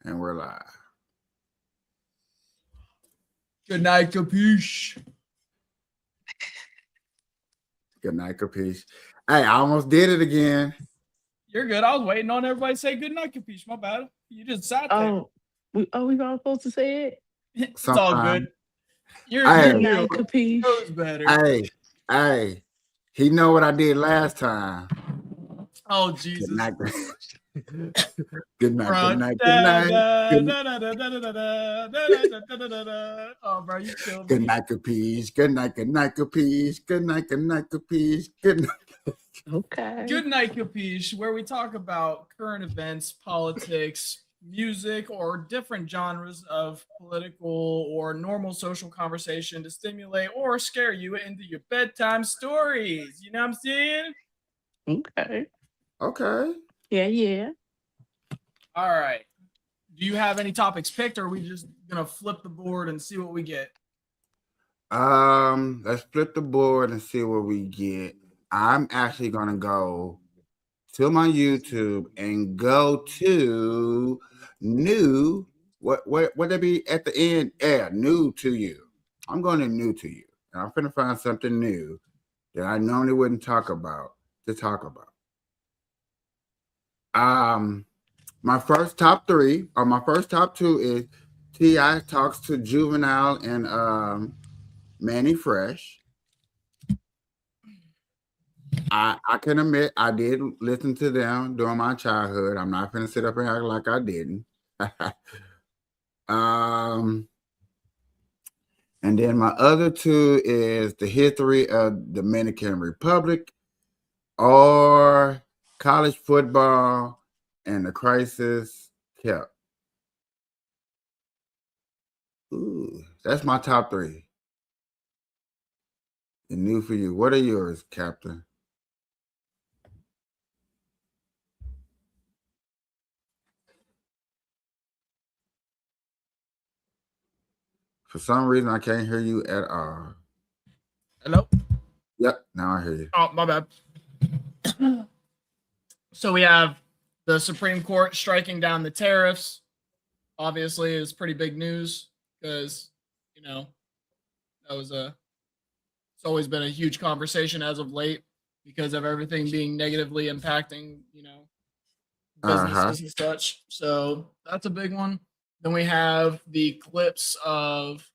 And we're live. Good night, kapeash. Good night, kapeash. Hey, I almost did it again. You're good. I was waiting on everybody to say good night, kapeash. My bad. You just sat there. Oh, we all supposed to say it? It's all good. You're Hey, Good new. night, Capiche. Knows better. Hey, he know what I did last time. Oh, Good Jesus. night. Good night. Bro. Good night. Good night. Oh, bro, you killed Good me. night, kapeash. Good night. Good night, kapeash. Good night. Good night, kapeash. Good night. Okay. Good night, kapeash, where we talk about current events, politics, music, or different genres of political or normal social conversation to stimulate or scare you into your bedtime stories. You know what I'm saying? Okay. Okay. Yeah. All right. Do you have any topics picked, or are we just gonna flip the board and see what we get? Let's flip the board and see what we get. I'm actually gonna go to my YouTube and go to new. What would that be at the end? Yeah, new to you. I'm going to new to you. And I'm gonna find something new that I normally wouldn't talk about to talk about. My first top three or my first top two is T.I. talks to Juvenile and Manny Fresh. I can admit I did listen to them during my childhood. I'm not gonna sit up and act like I didn't. And then my other two is the history of Dominican Republic or college football and the crisis kept. Ooh, that's my top three. And new for you. What are yours, Captain? For some reason, I can't hear you at all. Hello? Yep, now I hear you. Oh, my bad. So we have the Supreme Court striking down the tariffs. Obviously, is pretty big news because, that was it's always been a huge conversation as of late because of everything being negatively impacting, businesses and such. So that's a big one. Then we have the clips of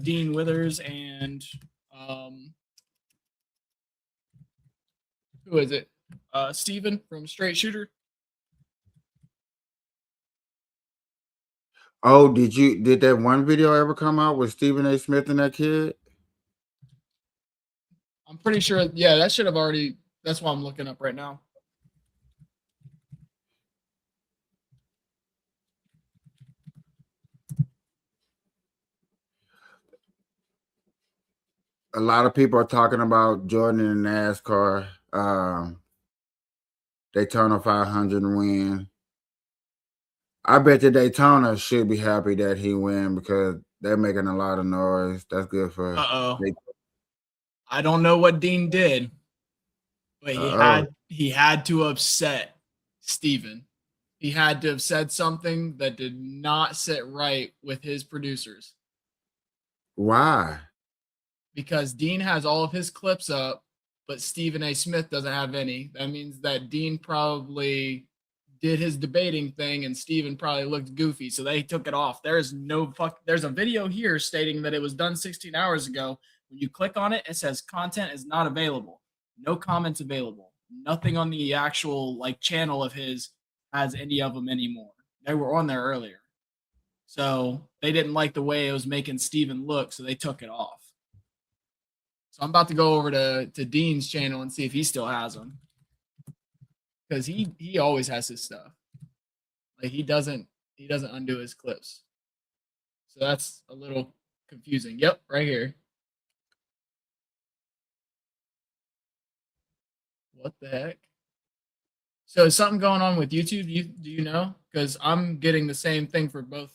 Dean Withers and who is it? Steven from Straight Shooter. Oh, did that one video ever come out with Stephen A. Smith and that kid? I'm pretty sure, yeah, that should have already, that's why I'm looking up right now. A lot of people are talking about Jordan in NASCAR. Daytona 500 win. I bet the Daytona should be happy that he win because they're making a lot of noise. That's good for. I don't know what Dean did, but he had to upset Steven. He had to have said something that did not sit right with his producers. Why? Because Dean has all of his clips up, but Stephen A. Smith doesn't have any. That means that Dean probably did his debating thing and Steven probably looked goofy, so they took it off. There's a video here stating that it was done 16 hours ago. When you click on it, it says content is not available. No comments available. Nothing on the actual channel of his has any of them anymore. They were on there earlier. So they didn't like the way it was making Steven look, so they took it off. So I'm about to go over to Dean's channel and see if he still has them. Because he always has his stuff. He doesn't undo his clips. So that's a little confusing. Yep, right here. What the heck? So is something going on with YouTube? Do you know? Because I'm getting the same thing for both.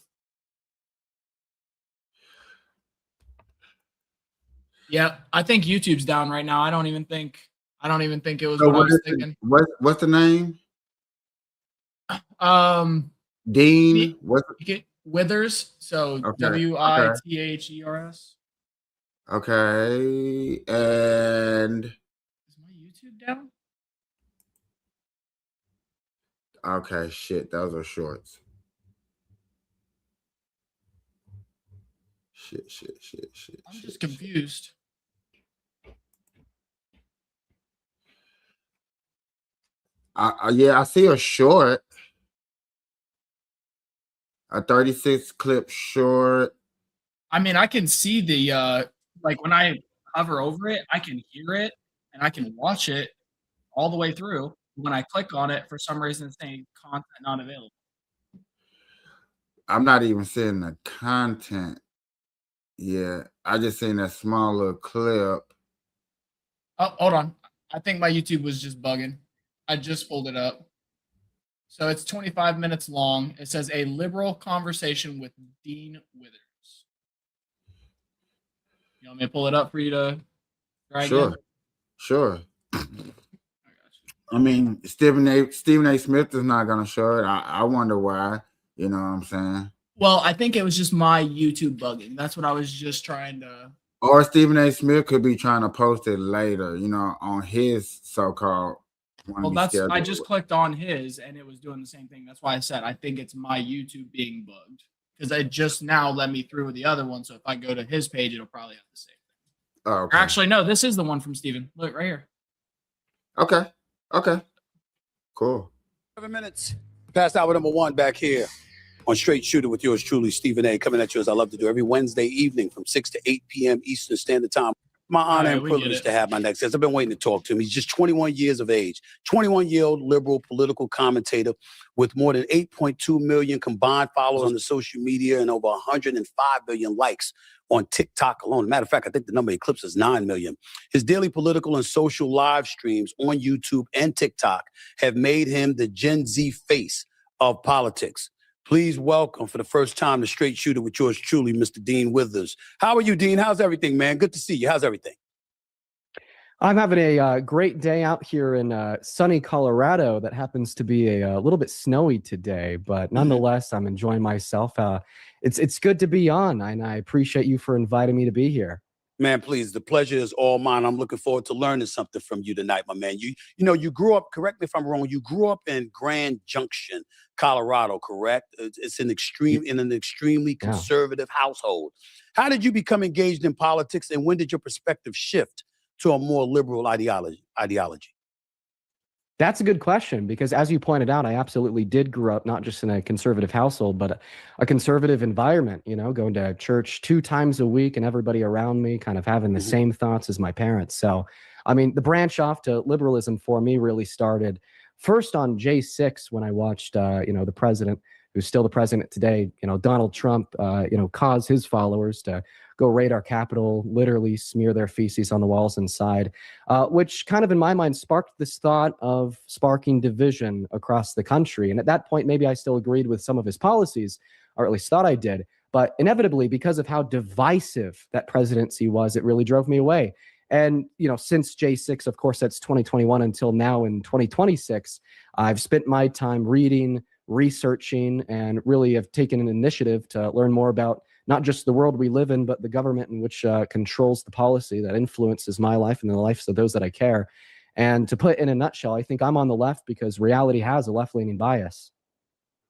Yeah, I think YouTube's down right now. I don't even think it was what I was thinking. What's the name? Dean, what? You get Withers, so Okay, okay, Withers. okay, and Is my YouTube down? okay, shit, those are shorts. Shit. I'm just confused. Yeah, I see a short, a 36 clip short. I mean, I can see the like when I hover over it, I can hear it and I can watch it all the way through. When I click on it, for some reason, it's saying content not available. I'm not even seeing the content yet. I just seen that small little clip. Oh, hold on. I think my YouTube was just bugging. I just pulled it up. So it's 25 minutes long. It says a liberal conversation with Dean Withers. You want me to pull it up for you to try again? Sure. I got you. I mean, Stephen A. Smith is not gonna show it. I wonder why. You know what I'm saying? Well, I think it was just my YouTube bugging. That's what I was just trying to. Or Stephen A. Smith could be trying to post it later, on his so-called Well, one he that's I scheduled. just clicked on his and it was doing the same thing. That's why I said I think it's my YouTube being bugged because it just now let me through with the other one. So if I go to his page, it'll probably have the same thing. Oh, okay. Actually, no, this is the one from Steven. Look right here. Okay. Cool. 7 minutes. Past hour number one back here on Straight Shooter with yours truly, Stephen A. Coming at you as I love to do every Wednesday evening from 6 to 8 p.m. Eastern Standard Time. My honor and privilege to have my next guest. I've been waiting to talk to him. He's just 21 years of age, 21-year-old liberal political commentator with more than 8.2 million combined followers on the social media and over 105 million likes on TikTok alone. Matter of fact, I think the number eclipses 9 million. His daily political and social live streams on YouTube and TikTok have made him the Gen Z face of politics. Please welcome for the first time the Straight Shooter with yours truly, Mr. Dean Withers. How are you, Dean? How's everything, man? Good to see you. How's everything? I'm having a great day out here in sunny Colorado that happens to be a little bit snowy today, but nonetheless, I'm enjoying myself. It's good to be on, and I appreciate you for inviting me to be here. Man, please, the pleasure is all mine. I'm looking forward to learning something from you tonight, my man. You grew up, correct me if I'm wrong, you grew up in Grand Junction, Colorado, correct? It's in an extremely conservative household. How did you become engaged in politics, and when did your perspective shift to a more liberal ideology? That's a good question because, as you pointed out, I absolutely did grow up not just in a conservative household, but a conservative environment, going to church 2 times a week and everybody around me kind of having the same thoughts as my parents. So, I mean, the branch off to liberalism for me really started first on J6 when I watched, the president, who's still the president today, Donald Trump, cause his followers to go raid our Capitol, literally smear their feces on the walls inside, which kind of in my mind sparked this thought of sparking division across the country. And at that point, maybe I still agreed with some of his policies, or at least thought I did. But inevitably, because of how divisive that presidency was, it really drove me away. And, since J6, of course, that's 2021 until now in 2026, I've spent my time reading, researching, and really have taken an initiative to learn more about not just the world we live in, but the government in which controls the policy that influences my life and the lives of those that I care. And to put in a nutshell, I think I'm on the left because reality has a left-leaning bias.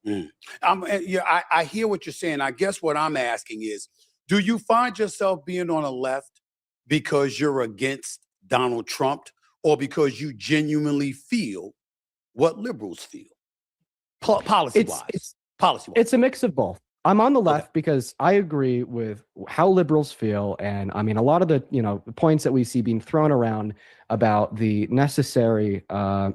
I hear what you're saying. I guess what I'm asking is, do you find yourself being on the left because you're against Donald Trump or because you genuinely feel what liberals feel? Policy-wise. It's a mix of both. I'm on the left because I agree with how liberals feel. And I mean, a lot of the, points that we see being thrown around about the necessary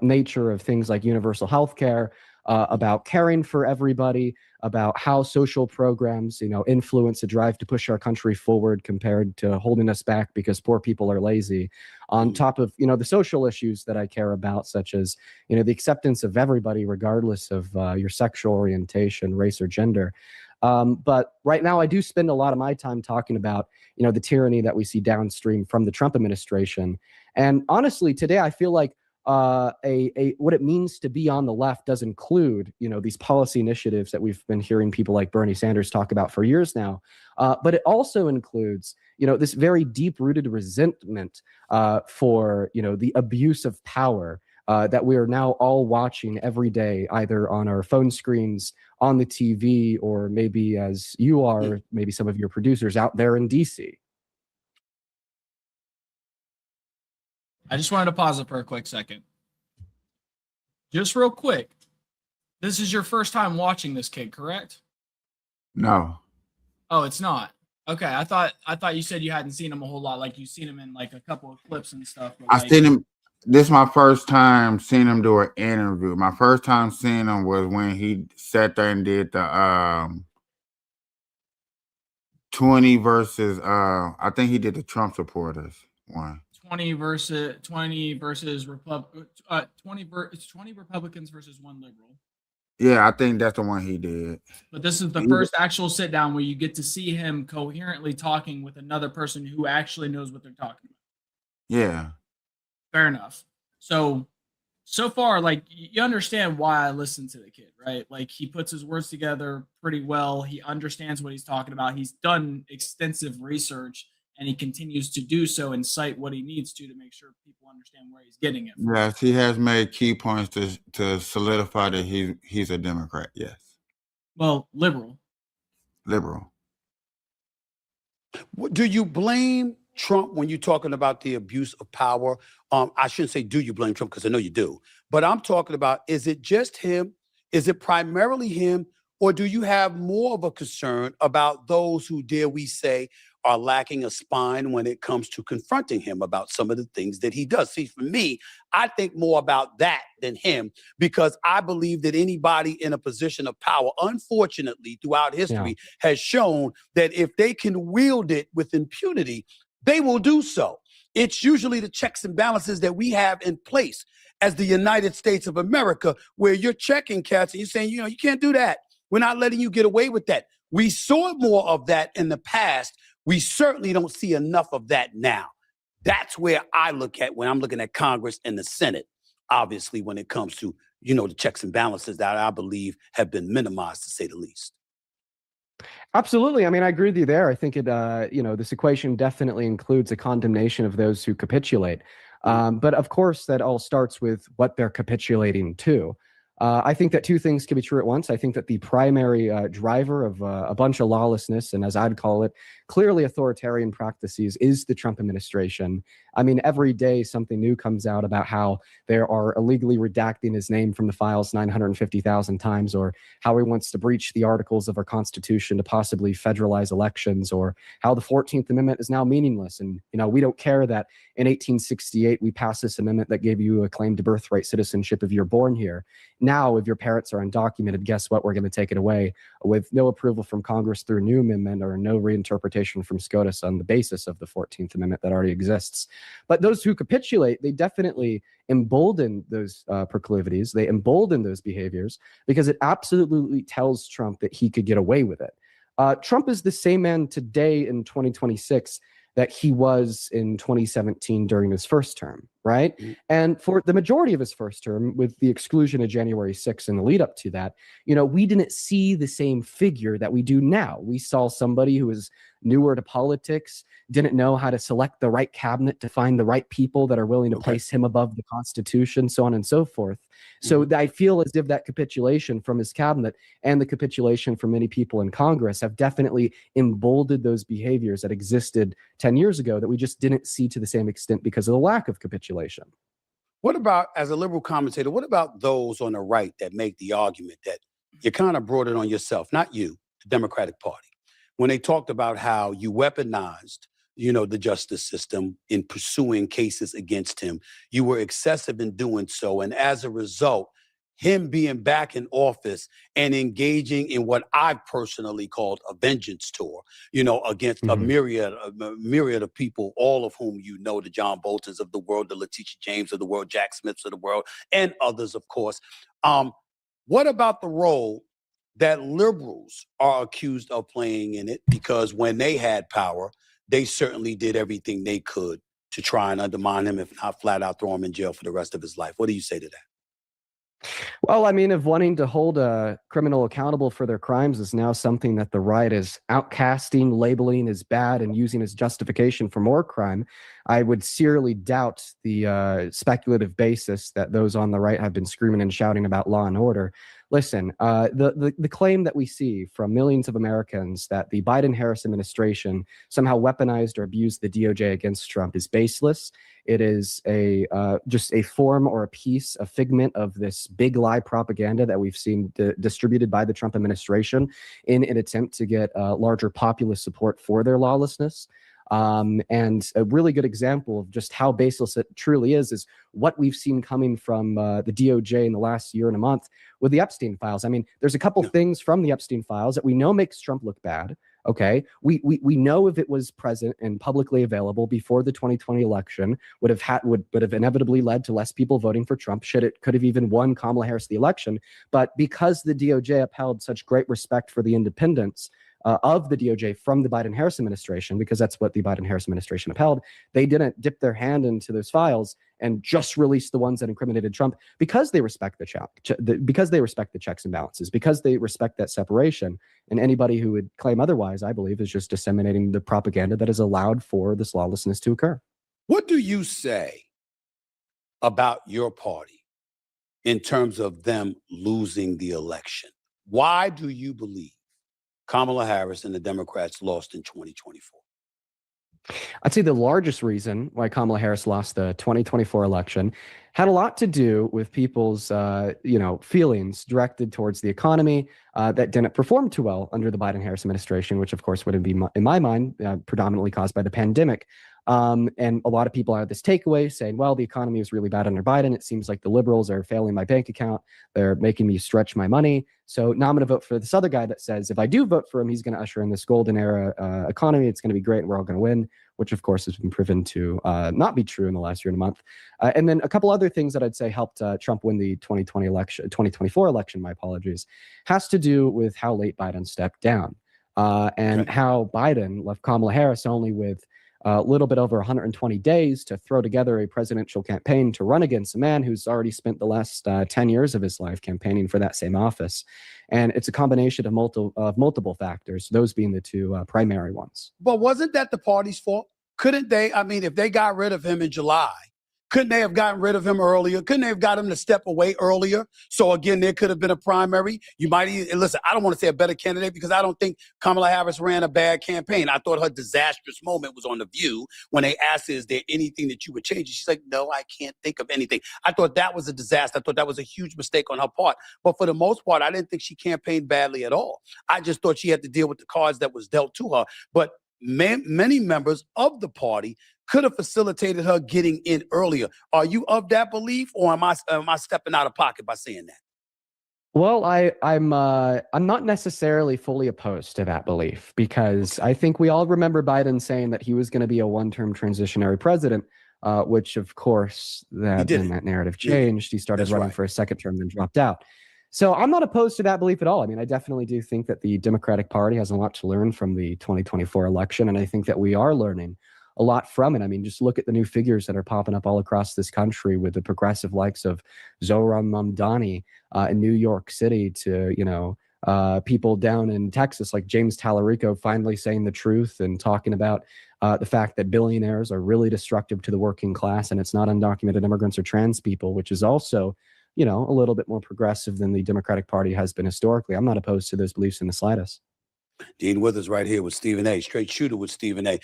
nature of things like universal health care, about caring for everybody, about how social programs, influence a drive to push our country forward compared to holding us back because poor people are lazy. On top of, the social issues that I care about, such as, the acceptance of everybody, regardless of your sexual orientation, race, or gender. But right now, I do spend a lot of my time talking about, the tyranny that we see downstream from the Trump administration. And honestly, today, I feel like what it means to be on the left does include, these policy initiatives that we've been hearing people like Bernie Sanders talk about for years now. But it also includes, this very deep-rooted resentment for, the abuse of power that we are now all watching every day, either on our phone screens, on the TV, or maybe as you are, maybe some of your producers out there in DC. I just wanted to pause it for a quick second. Just real quick. This is your first time watching this kid, correct? No. Oh, it's not. Okay, I thought you said you hadn't seen him a whole lot, like you've seen him in like a couple of clips and stuff. I seen him. This is my first time seeing him do an interview. My first time seeing him was when he sat there and did the 20 versus I think he did the Trump supporters one. 20 versus 20 Republicans versus one liberal. Yeah, I think that's the one he did. But this is the first actual sit down where you get to see him coherently talking with another person who actually knows what they're talking about. Yeah. Fair enough. So far, like, you understand why I listen to the kid, right? Like, he puts his words together pretty well. He understands what he's talking about. He's done extensive research, and he continues to do so and cite what he needs to make sure people understand where he's getting it from. Yes, he has made key points to solidify that he's a Democrat. Yes. Well, liberal. Do you blame Trump when you're talking about the abuse of power? I shouldn't say do you blame Trump, because I know you do. But I'm talking about, is it just him? Is it primarily him? Or do you have more of a concern about those who, dare we say, are lacking a spine when it comes to confronting him about some of the things that he does? See, for me, I think more about that than him, because I believe that anybody in a position of power, unfortunately, throughout history, has shown that if they can wield it with impunity, they will do so. It's usually the checks and balances that we have in place as the United States of America, where you're checking cats and you're saying, you can't do that. We're not letting you get away with that. We saw more of that in the past. We certainly don't see enough of that now. That's where I look at when I'm looking at Congress and the Senate, obviously, when it comes to, the checks and balances that I believe have been minimized, to say the least. Absolutely. I mean, I agree with you there. I think this equation definitely includes a condemnation of those who capitulate. But of course, that all starts with what they're capitulating to. I think that two things can be true at once. I think that the primary driver of a bunch of lawlessness, and as I'd call it, clearly authoritarian practices, is the Trump administration. I mean, every day something new comes out about how they are illegally redacting his name from the files 950,000 times, or how he wants to breach the articles of our Constitution to possibly federalize elections, or how the 14th Amendment is now meaningless. And, we don't care that in 1868 we passed this amendment that gave you a claim to birthright citizenship if you're born here. Now, if your parents are undocumented, guess what? We're going to take it away with no approval from Congress through a new amendment or no reinterpretation from SCOTUS on the basis of the 14th Amendment that already exists. But those who capitulate, they definitely embolden those proclivities. They embolden those behaviors because it absolutely tells Trump that he could get away with it. Trump is the same man today in 2026 that he was in 2017 during his first term, right? Mm-hmm. And for the majority of his first term, with the exclusion of January 6th and the lead up to that, we didn't see the same figure that we do now. We saw somebody who was newer to politics, didn't know how to select the right cabinet to find the right people that are willing to place him above the Constitution, so on and so forth. So I feel as if that capitulation from his cabinet and the capitulation from many people in Congress have definitely emboldened those behaviors that existed 10 years ago that we just didn't see to the same extent because of the lack of capitulation. What about, as a liberal commentator, what about those on the right that make the argument that you kind of brought it on yourself, not you, the Democratic Party, when they talked about how you weaponized the justice system in pursuing cases against him? You were excessive in doing so. And as a result, him being back in office and engaging in what I've personally called a vengeance tour, against a myriad of people, all of whom the John Boltons of the world, the Letitia James of the world, Jack Smiths of the world, and others, of course. What about the role that liberals are accused of playing in it? Because when they had power, they certainly did everything they could to try and undermine him, if not flat out throw him in jail for the rest of his life. What do you say to that? Well, I mean, if wanting to hold a criminal accountable for their crimes is now something that the right is outcasting, labeling as bad, and using as justification for more crime, I would seriously doubt the speculative basis that those on the right have been screaming and shouting about law and order. Listen, the claim that we see from millions of Americans that the Biden-Harris administration somehow weaponized or abused the DOJ against Trump is baseless. It is just a form or a piece, a figment of this big lie propaganda that we've seen distributed by the Trump administration in an attempt to get larger populist support for their lawlessness. And a really good example of just how baseless it truly is what we've seen coming from the DOJ in the last year and a month with the Epstein files. I mean, there's a couple things from the Epstein files that we know makes Trump look bad. Okay, we know if it was present and publicly available before the 2020 election, would have inevitably led to less people voting for Trump. Could have even won Kamala Harris the election. But because the DOJ upheld such great respect for the independence of the DOJ from the Biden-Harris administration, because that's what the Biden-Harris administration upheld, they didn't dip their hand into those files and just release the ones that incriminated Trump because they respect because they respect the checks and balances, because they respect that separation. And anybody who would claim otherwise, I believe, is just disseminating the propaganda that has allowed for this lawlessness to occur. What do you say about your party in terms of them losing the election? Why do you believe Kamala Harris and the Democrats lost in 2024? I'd say the largest reason why Kamala Harris lost the 2024 election had a lot to do with people's, feelings directed towards the economy that didn't perform too well under the Biden-Harris administration, which of course would be, in my mind, predominantly caused by the pandemic. And a lot of people have this takeaway saying, well, the economy is really bad under Biden. It seems like the liberals are failing my bank account. They're making me stretch my money. So now I'm going to vote for this other guy that says, if I do vote for him, he's going to usher in this golden era economy. It's going to be great. And we're all going to win, which of course has been proven to not be true in the last year and a month. And then a couple other things that I'd say helped Trump win the 2024 election, my apologies, has to do with how late Biden stepped down and how Biden left Kamala Harris only with a little bit over 120 days to throw together a presidential campaign to run against a man who's already spent the last 10 years of his life campaigning for that same office. And it's a combination of multiple factors, those being the two primary ones. But wasn't that the party's fault? Couldn't they? I mean, if they got rid of him in July, couldn't they have gotten rid of him earlier? Couldn't they have got him to step away earlier? So again, there could have been a primary. You might even, listen, I don't want to say a better candidate because I don't think Kamala Harris ran a bad campaign. I thought her disastrous moment was on The View when they asked her, is there anything that you would change? And she's like, no, I can't think of anything. I thought that was a disaster. I thought that was a huge mistake on her part. But for the most part, I didn't think she campaigned badly at all. I just thought she had to deal with the cards that was dealt to her. But many members of the party could have facilitated her getting in earlier. Are you of that belief, or am I stepping out of pocket by saying that? Well, I'm not necessarily fully opposed to that belief because I think we all remember Biden saying that he was going to be a one-term transitionary president, which of course that narrative changed. He started running for a second term, then dropped out. So I'm not opposed to that belief at all. I mean, I definitely do think that the Democratic Party has a lot to learn from the 2024 election, and I think that we are learning a lot from it. I mean, just look at the new figures that are popping up all across this country with the progressive likes of Zohran Mamdani in New York City to, people down in Texas like James Tallarico finally saying the truth and talking about the fact that billionaires are really destructive to the working class and it's not undocumented immigrants or trans people, which is also, a little bit more progressive than the Democratic Party has been historically. I'm not opposed to those beliefs in the slightest. Dean Withers right here with Stephen A. Straight shooter with Stephen A.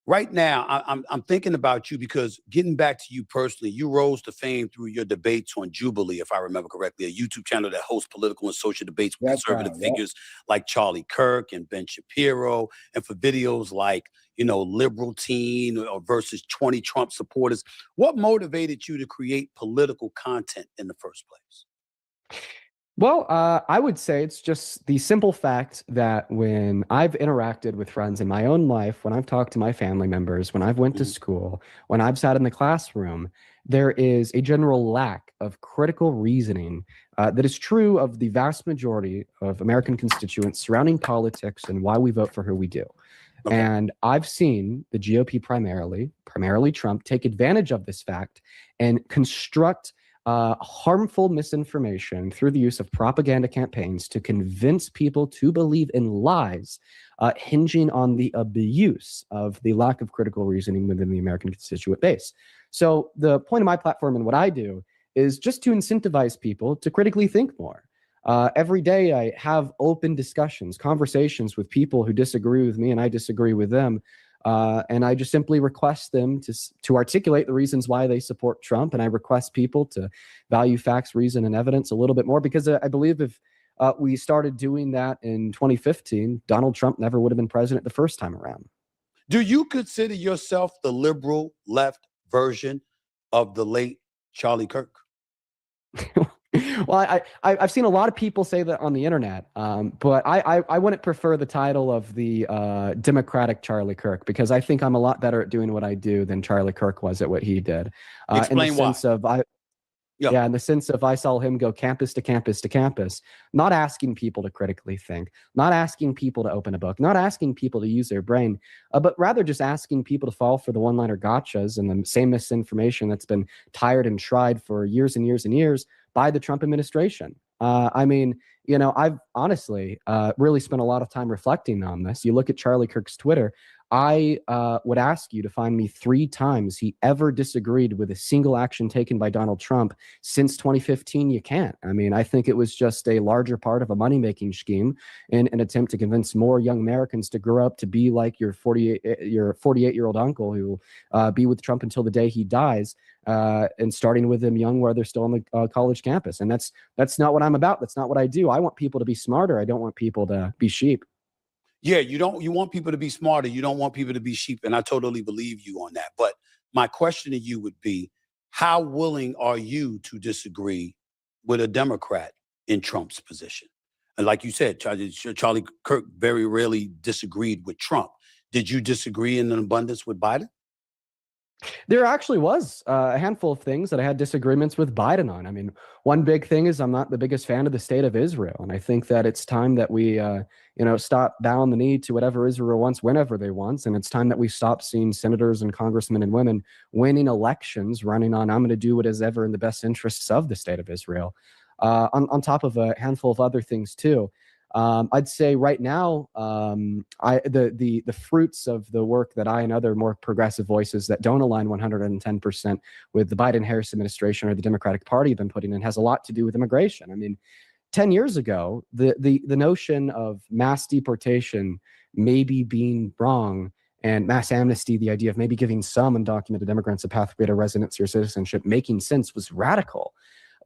Right now, I'm thinking about you because getting back to you personally, you rose to fame through your debates on Jubilee, if I remember correctly, a YouTube channel that hosts political and social debates with conservative figures like Charlie Kirk and Ben Shapiro, and for videos like, Liberal Teen versus 20 Trump supporters. What motivated you to create political content in the first place? Well, I would say it's just the simple fact that when I've interacted with friends in my own life, when I've talked to my family members, when I've went to school, when I've sat in the classroom, there is a general lack of critical reasoning that is true of the vast majority of American constituents surrounding politics and why we vote for who we do. Okay. And I've seen the GOP primarily Trump, take advantage of this fact and construct harmful misinformation through the use of propaganda campaigns to convince people to believe in lies, hinging on the abuse of the lack of critical reasoning within the American constituent base. So the point of my platform and what I do is just to incentivize people to critically think more. Every day I have open discussions, conversations with people who disagree with me and I disagree with them. And I just simply request them to articulate the reasons why they support Trump. And I request people to value facts, reason, and evidence a little bit more, because I believe if we started doing that in 2015, Donald Trump never would have been president the first time around. Do you consider yourself the liberal left version of the late Charlie Kirk? Well, I've seen a lot of people say that on the internet, but I wouldn't prefer the title of the Democratic Charlie Kirk, because I think I'm a lot better at doing what I do than Charlie Kirk was at what he did. Explain why. Yeah, in the sense of I saw him go campus to campus to campus, not asking people to critically think, not asking people to open a book, not asking people to use their brain, but rather just asking people to fall for the one-liner gotchas and the same misinformation that's been tired and tried for years and years and years by the Trump administration. I mean, you know, I've honestly really spent a lot of time reflecting on this. You look at Charlie Kirk's Twitter. I would ask you to find me 3 times he ever disagreed with a single action taken by Donald Trump since 2015. You can't. I mean, I think it was just a larger part of a money-making scheme in an attempt to convince more young Americans to grow up to be like your 48-year-old uncle who will be with Trump until the day he dies, and starting with them young while they're still on the college campus. And that's not what I'm about. That's not what I do. I want people to be smarter. I don't want people to be sheep. Yeah, you want people to be smarter. You don't want people to be sheep. And I totally believe you on that. But my question to you would be, how willing are you to disagree with a Democrat in Trump's position? And like you said, Charlie Kirk very rarely disagreed with Trump. Did you disagree in an abundance with Biden? There actually was a handful of things that I had disagreements with Biden on. I mean, one big thing is I'm not the biggest fan of the state of Israel. And I think that it's time that we, stop bowing the knee to whatever Israel wants, whenever they want. And it's time that we stop seeing senators and congressmen and women winning elections, running on, I'm going to do what is ever in the best interests of the state of Israel, on top of a handful of other things too. I'd say right now, the fruits of the work that I and other more progressive voices that don't align 110% with the Biden-Harris administration or the Democratic Party have been putting in has a lot to do with immigration. I mean, 10 years ago, the notion of mass deportation maybe being wrong, and mass amnesty, the idea of maybe giving some undocumented immigrants a pathway to residency or citizenship, making sense was radical.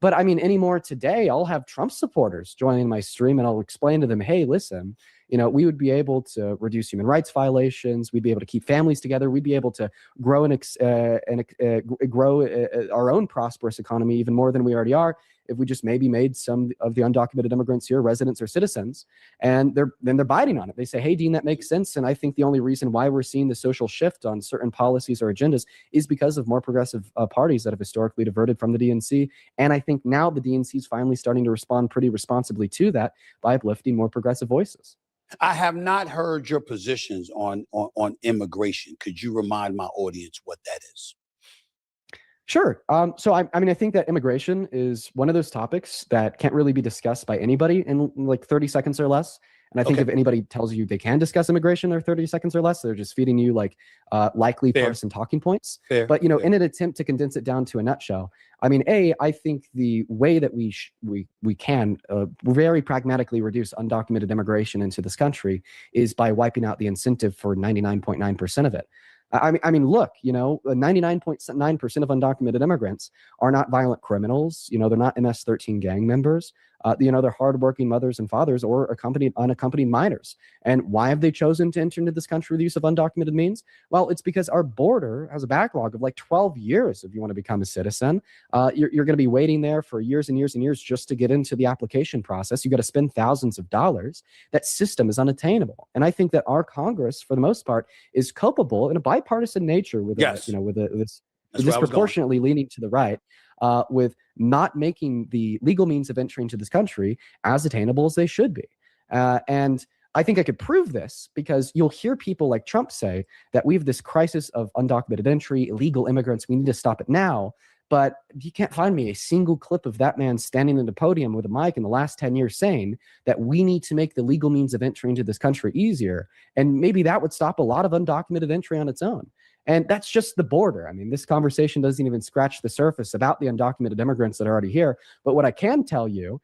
But I mean, anymore today, I'll have Trump supporters joining my stream and I'll explain to them, hey, listen, we would be able to reduce human rights violations. We'd be able to keep families together. We'd be able to grow grow our own prosperous economy even more than we already are if we just maybe made some of the undocumented immigrants here residents or citizens. And they're biting on it. They say, hey, Dean, that makes sense. And I think the only reason why we're seeing the social shift on certain policies or agendas is because of more progressive parties that have historically diverted from the DNC. And I think now the DNC is finally starting to respond pretty responsibly to that by uplifting more progressive voices. I have not heard your positions on immigration. Could you remind my audience what that is? Sure. So I mean, I think that immigration is one of those topics that can't really be discussed by anybody in like 30 seconds or less. And I think if anybody tells you they can discuss immigration in 30 seconds or less, they're just feeding you like likely partisan talking points. But, in an attempt to condense it down to a nutshell, I mean, I think the way that we can very pragmatically reduce undocumented immigration into this country is by wiping out the incentive for 99.9% of it. I mean, look, 99.9% of undocumented immigrants are not violent criminals. They're not MS-13 gang members. They're hardworking mothers and fathers or unaccompanied minors. And why have they chosen to enter into this country with the use of undocumented means? Well, it's because our border has a backlog of like 12 years if you want to become a citizen. You're going to be waiting there for years and years and years just to get into the application process. You got to spend thousands of dollars. That system is unattainable. And I think that our Congress, for the most part, is culpable in a bipartisan nature with this disproportionately leaning to the right, with not making the legal means of entering to this country as attainable as they should be. And I think I could prove this because you'll hear people like Trump say that we have this crisis of undocumented entry, illegal immigrants. We need to stop it now. But you can't find me a single clip of that man standing in the podium with a mic in the last 10 years saying that we need to make the legal means of entry into this country easier. And maybe that would stop a lot of undocumented entry on its own. And that's just the border. I mean, this conversation doesn't even scratch the surface about the undocumented immigrants that are already here. But what I can tell you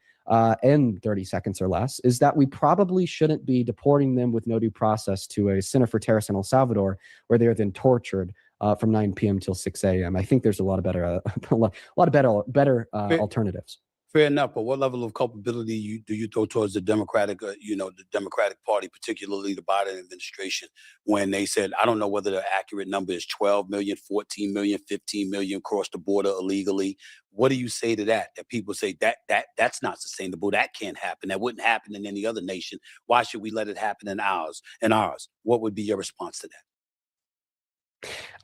in 30 seconds or less is that we probably shouldn't be deporting them with no due process to a center for terrorists in El Salvador, where they're then tortured from 9 p.m. till 6 a.m. I think there's a lot of better, alternatives. Fair enough, but what level of culpability do you throw towards the Democratic, the Democratic Party, particularly the Biden administration, when they said, I don't know whether the accurate number is 12 million, 14 million, 15 million crossed the border illegally. What do you say to that? That people say that's not sustainable. That can't happen. That wouldn't happen in any other nation. Why should we let it happen in ours? What would be your response to that?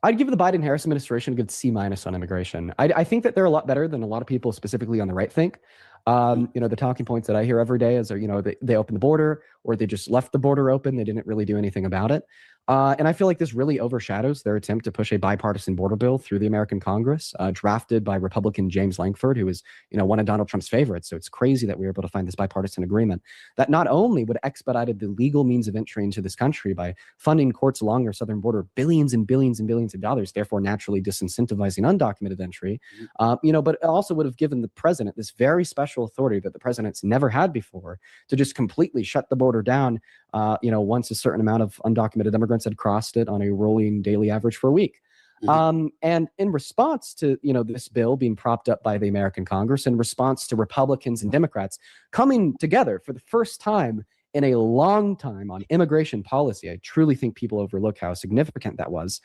I'd give the Biden-Harris administration a good C- on immigration. I think that they're a lot better than a lot of people, specifically on the right, think. The talking points that I hear every day is, they opened the border, or they just left the border open. They didn't really do anything about it. And I feel like this really overshadows their attempt to push a bipartisan border bill through the American Congress, drafted by Republican James Lankford, who was, one of Donald Trump's favorites. So it's crazy that we were able to find this bipartisan agreement that not only would expedite the legal means of entry into this country by funding courts along our southern border billions and billions and billions of dollars, therefore naturally disincentivizing undocumented entry, but it also would have given the president this very special authority that the president's never had before to just completely shut the border down, once a certain amount of undocumented immigrants had crossed it on a rolling daily average for a week. And in response to, this bill being propped up by the American Congress, in response to Republicans and Democrats coming together for the first time in a long time on immigration policy, I truly think people overlook how significant that was.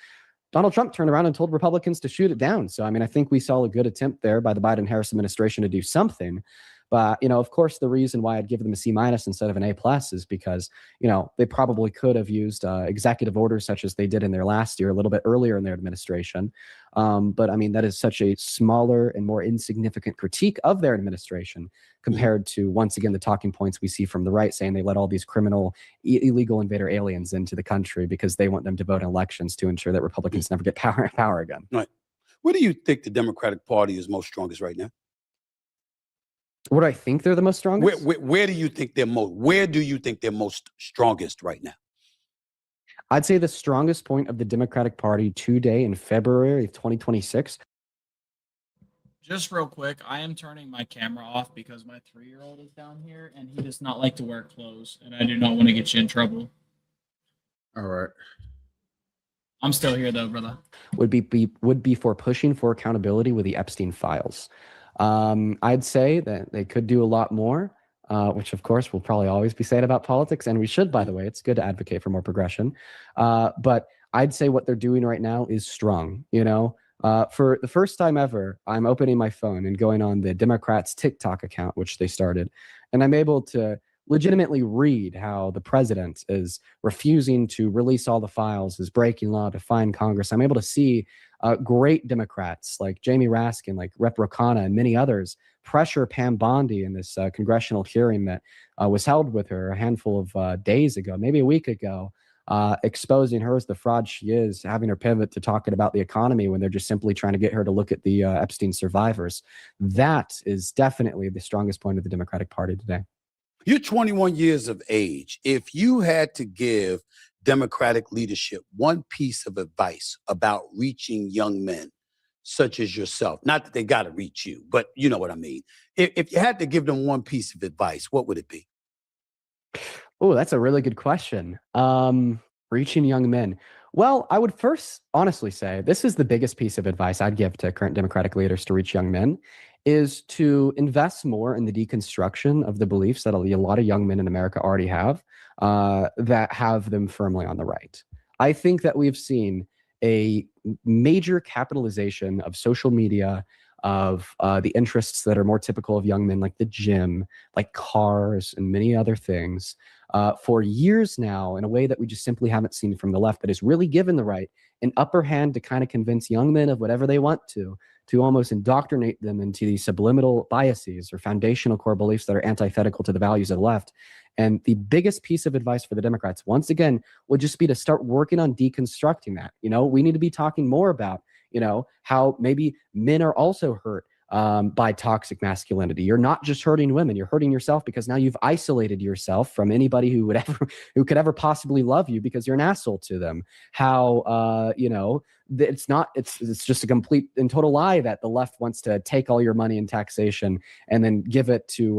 Donald Trump turned around and told Republicans to shoot it down. So, I think we saw a good attempt there by the Biden-Harris administration to do something. But, of course, the reason why I'd give them a C- instead of an A+ is because, they probably could have used executive orders such as they did in their last year, a little bit earlier in their administration. But that is such a smaller and more insignificant critique of their administration compared to, once again, the talking points we see from the right saying they let all these criminal, illegal invader aliens into the country because they want them to vote in elections to ensure that Republicans never get power again. Right. Where do you think the Democratic Party is most strongest right now? What do I think they're the most strongest? Where do you think they're most? Where do you think they're most strongest right now? I'd say the strongest point of the Democratic Party today in February of 2026. Just real quick, I am turning my camera off because my 3-year-old is down here and he does not like to wear clothes, and I do not want to get you in trouble. All right. I'm still here though, brother. Would be for pushing for accountability with the Epstein files. I'd say that they could do a lot more, which of course we'll probably always be saying about politics, and we should, by the way. It's good to advocate for more progression. But I'd say what they're doing right now is strong. For the first time ever, I'm opening my phone and going on the Democrats' TikTok account, which they started, and I'm able to legitimately read how the president is refusing to release all the files, is breaking law, defying Congress. I'm able to see great Democrats like Jamie Raskin, like Rep. Rokana, and many others pressure Pam Bondi in this congressional hearing that was held with her a handful of days ago, maybe a week ago, exposing her as the fraud she is, having her pivot to talking about the economy when they're just simply trying to get her to look at the Epstein survivors. That is definitely the strongest point of the Democratic Party today. You're 21 years of age. If you had to give Democratic leadership one piece of advice about reaching young men such as yourself, not that they got to reach you, but you know what I mean. If you had to give them one piece of advice, what would it be? Oh, that's a really good question. Reaching young men. Well, I would first honestly say this is the biggest piece of advice I'd give to current Democratic leaders to reach young men, is to invest more in the deconstruction of the beliefs that a lot of young men in America already have, that have them firmly on the right. I think that we've seen a major capitalization of social media, of the interests that are more typical of young men, like the gym, like cars, and many other things, for years now, in a way that we just simply haven't seen from the left, that has really given the right an upper hand to kind of convince young men of whatever they want to almost indoctrinate them into these subliminal biases or foundational core beliefs that are antithetical to the values of the left. And the biggest piece of advice for the Democrats, once again, would just be to start working on deconstructing that. We need to be talking more about, how maybe men are also hurt by toxic masculinity. You're not just hurting women, you're hurting yourself, because now you've isolated yourself from anybody who could ever possibly love you, because you're an asshole to them. How it's just a complete and total lie that the left wants to take all your money in taxation and then give it to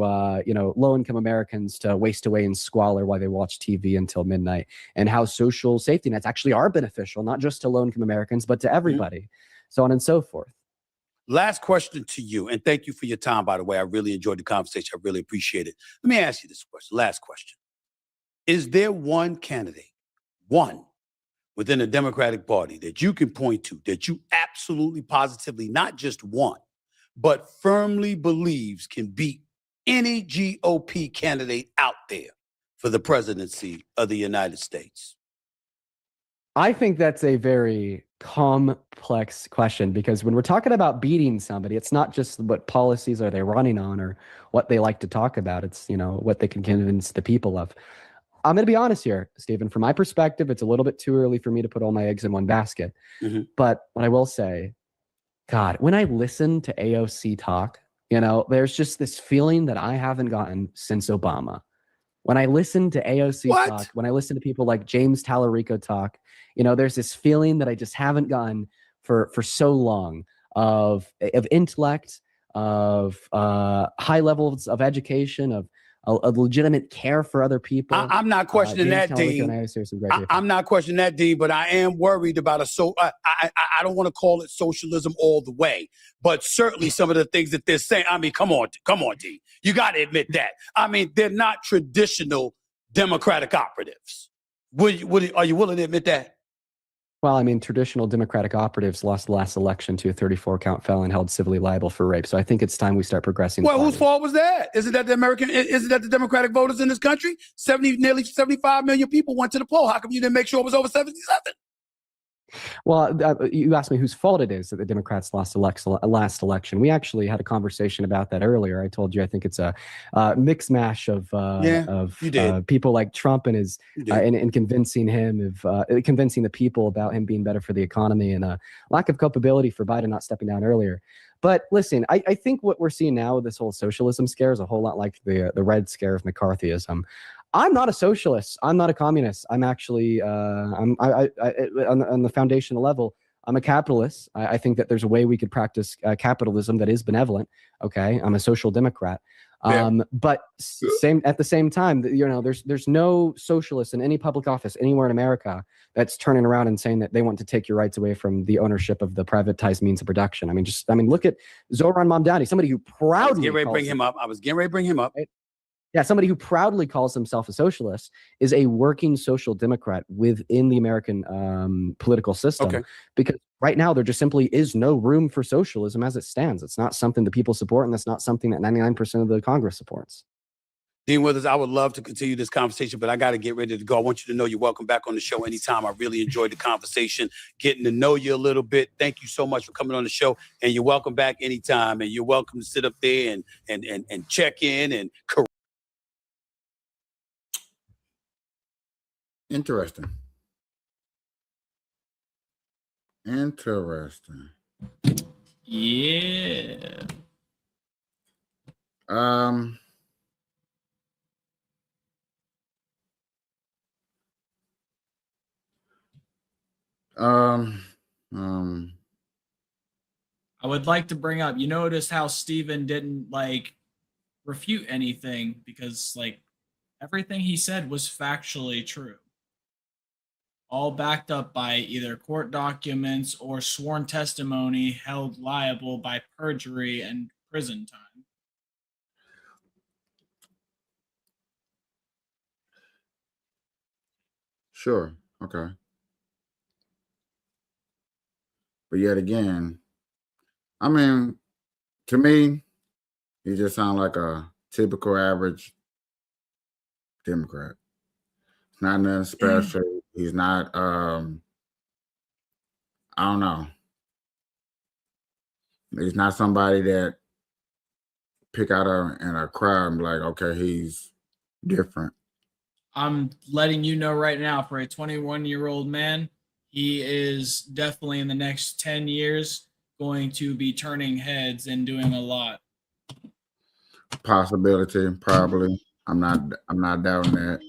low-income Americans to waste away in squalor while they watch TV until midnight, and how social safety nets actually are beneficial, not just to low-income Americans, but to everybody, so on and so forth. Last question to you, and thank you for your time, by the way. I really enjoyed the conversation. I really appreciate it. Let me ask you this question. Last question. Is there one candidate, one, within the Democratic Party that you can point to, that you absolutely positively, not just one, but firmly believes can beat any GOP candidate out there for the presidency of the United States? I think that's a very complex question, because when we're talking about beating somebody, it's not just what policies are they running on or what they like to talk about. It's, what they can convince the people of. I'm going to be honest here, Stephen. From my perspective, it's a little bit too early for me to put all my eggs in one basket. Mm-hmm. But what I will say, God, when I listen to AOC talk, there's just this feeling that I haven't gotten since Obama. When I listen to AOC talk, when I listen to people like James Tallarico talk, there's this feeling that I just haven't gotten for so long of intellect, of high levels of education, of legitimate care for other people. I'm not questioning that, Dean. I'm not questioning that, Dean, but I am worried about I don't want to call it socialism all the way, but certainly some of the things that they're saying. I mean, come on, Dean. You got to admit that. I mean, they're not traditional Democratic operatives. Are you willing to admit that? Well, I mean, traditional Democratic operatives lost the last election to a 34-count felon held civilly liable for rape. So I think it's time we start progressing. Well, whose fault was that? Isn't that the Democratic voters in this country? Nearly 75 million people went to the poll. How come you didn't make sure it was over 77? Well, you asked me whose fault it is that the Democrats lost last election. We actually had a conversation about that earlier. I told you I think it's a mix mash of people like Trump and his and convincing him of convincing the people about him being better for the economy, and lack of culpability for Biden not stepping down earlier. But listen, I think what we're seeing now with this whole socialism scare is a whole lot like the Red Scare of McCarthyism. I'm not a socialist. I'm not a communist. I'm actually, on the foundational level, I'm a capitalist. I think that there's a way we could practice capitalism that is benevolent. Okay, I'm a social democrat. But at the same time, there's no socialist in any public office anywhere in America that's turning around and saying that they want to take your rights away from the ownership of the privatized means of production. I mean, look at Zohran Mamdani, somebody who proudly. I was getting ready to bring him up. Yeah, somebody who proudly calls himself a socialist is a working social democrat within the American political system. Okay. Because right now there just simply is no room for socialism as it stands. It's not something that people support, and that's not something that 99% of the Congress supports. Dean Withers, I would love to continue this conversation, but I got to get ready to go. I want you to know you're welcome back on the show anytime. I really enjoyed the conversation, getting to know you a little bit. Thank you so much for coming on the show, and you're welcome back anytime. And you're welcome to sit up there and check in and correct. Interesting. Yeah. I would like to bring up, you noticed how Stephen didn't refute anything, because everything he said was factually true. All backed up by either court documents or sworn testimony held liable by perjury and prison time. Sure. Okay. But yet again, I mean, to me, he just sounds like a typical average Democrat. It's not nothing special. He's not, I don't know. He's not somebody that pick out in a crowd and be like, okay, he's different. I'm letting you know right now, for a 21-year-old man, he is definitely in the next 10 years going to be turning heads and doing a lot. Possibility, probably. I'm not doubting that.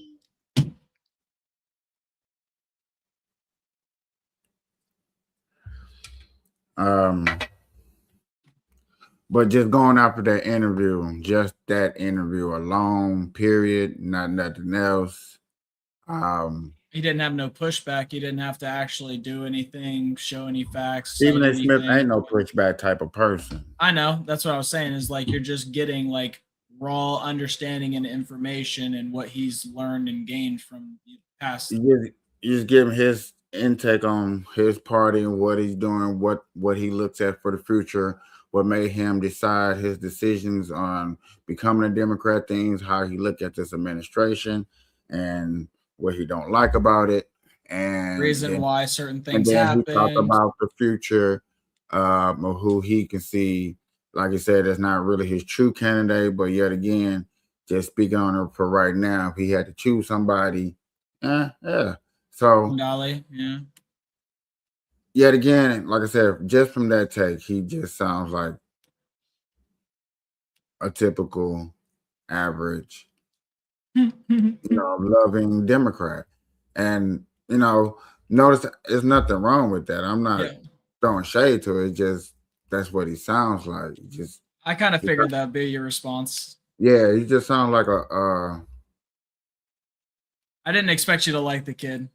But just going after that interview, just that interview alone, period, not nothing else. He didn't have no pushback. He didn't have to actually do anything, show any facts, Stephen cite A. Smith anything. ain't no pushback type of person. I know. That's what I was saying, is like you're just getting like raw understanding and information and what he's learned and gained from the past. You just give him his intake on his party and what he's doing, what he looks at for the future, what made him decide his decisions on becoming a Democrat, things, how he looked at this administration and what he don't like about it. And reason then, why certain and things then happen. he talked about the future of who he can see. Like I said, it's not really his true candidate, but yet again, just speaking on it for right now, if he had to choose somebody, yeah. So Dolly, yeah. yet again, like I said, just from that take, he just sounds like a typical average, loving Democrat. And notice there's nothing wrong with that. I'm not throwing shade to it. Just that's what he sounds like. I kind of figured that'd be your response. Yeah, he just sounds like a. I didn't expect you to like the kid.